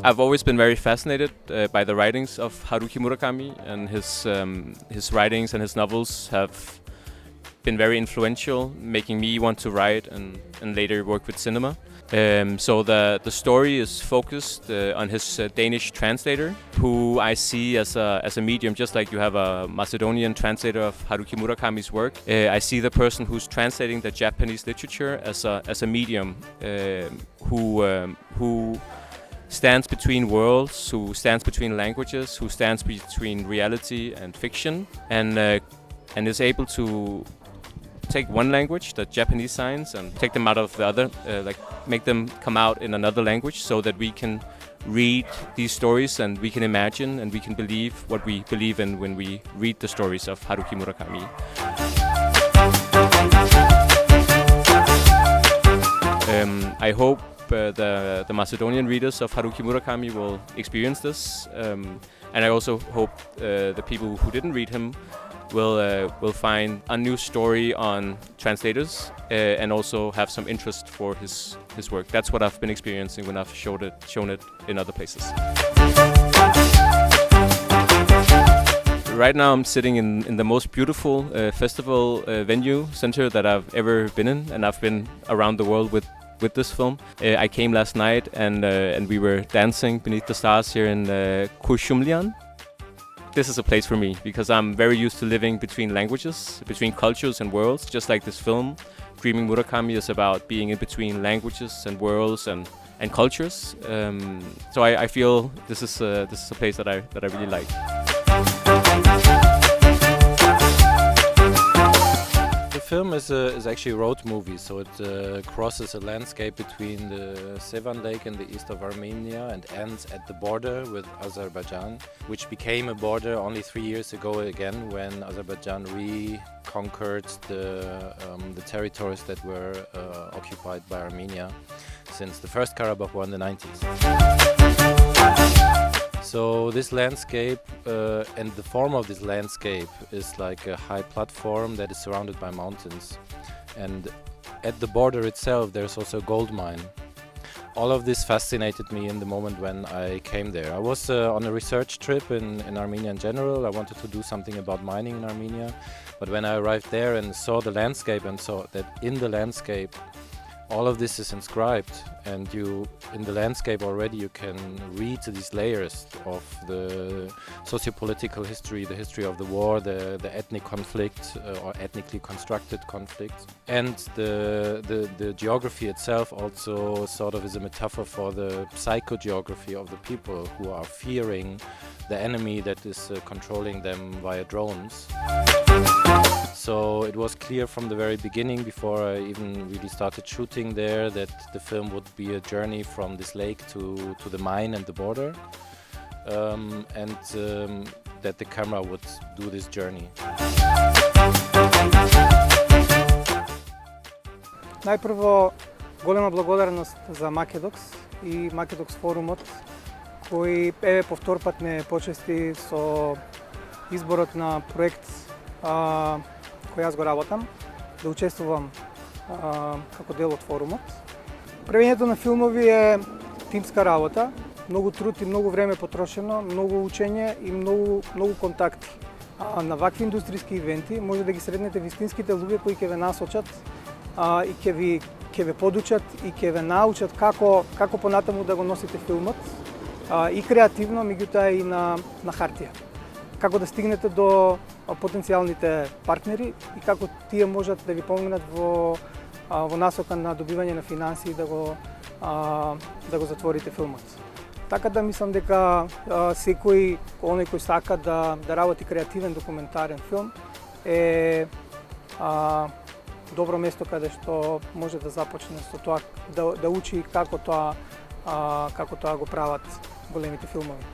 I've always been very fascinated by the writings of Haruki Murakami, and his writings and his novels have been very influential, making me want to write and later work with cinema. So the story is focused on his Danish translator, who I see as a medium, just like you have a Macedonian translator of Haruki Murakami's work. I see the person who's translating the Japanese literature as a medium who stands between worlds, who stands between languages, who stands between reality and fiction, and is able to take one language, the Japanese signs, and take them out of the other, make them come out in another language, so that we can read these stories and we can imagine and we can believe what we believe in when we read the stories of Haruki Murakami. I hope the Macedonian readers of Haruki Murakami will experience this, and I also hope the people who didn't read him will find a new story on translators and also have some interest for his work. That's what I've been experiencing when I've shown it in other places. Right now I'm sitting in the most beautiful festival venue center that I've ever been in, and I've been around the world with this film. I came last night and we were dancing beneath the stars here in Kushumlian. This is a place for me because I'm very used to living between languages, between cultures and worlds, just like this film. Dreaming Murakami is about being in between languages and worlds and cultures. So I feel this is a place that I really like. The film is actually a road movie, so it crosses a landscape between the Sevan Lake in the east of Armenia and ends at the border with Azerbaijan, which became a border only 3 years ago again, when Azerbaijan reconquered the territories that were occupied by Armenia since the First Karabakh War in the 90s. So this landscape and the form of this landscape is like a high platform that is surrounded by mountains, and at the border itself there's also a gold mine. All of this fascinated me in the moment when I came there. I was on a research trip in Armenia in general. I wanted to do something about mining in Armenia, but when I arrived there and saw the landscape and saw that in the landscape all of this is inscribed, and in the landscape already you can read these layers of the socio-political history, the history of the war, the ethnic conflict or ethnically constructed conflict, and the geography itself also sort of is a metaphor for the psychogeography of the people who are fearing the enemy that is controlling them via drones. So it was clear from the very beginning, before I even really started shooting there, that the film would be a journey from this lake to the mine and the border, and that the camera would do this journey. Најпрво, голема благодарност за MakeDox и MakeDox форумот, кој по втор пат ме почести со изборот на проект кој јас го работам, да учествувам како дел од форумот. Правењето на филмови е тимска работа, многу труд и многу време потрошено, многу учење и многу контакти. На вакви индустријски ивенти може да ги сретнете вистинските луѓе кои ќе ве насочат и ќе ве подучат и ќе ве научат како понатаму да го носите филмот, и креативно, меѓутоа и на хартија. Како да стигнете до потенцијалните партнери и како тие можат да ви помогнат во насока на добивање на финансии да го затворите филмот. Така да мислам дека секој оној кој сака да работи креативен документарен филм е добро место каде што може да започне со тоа, да учи како тоа го прават големите филмови.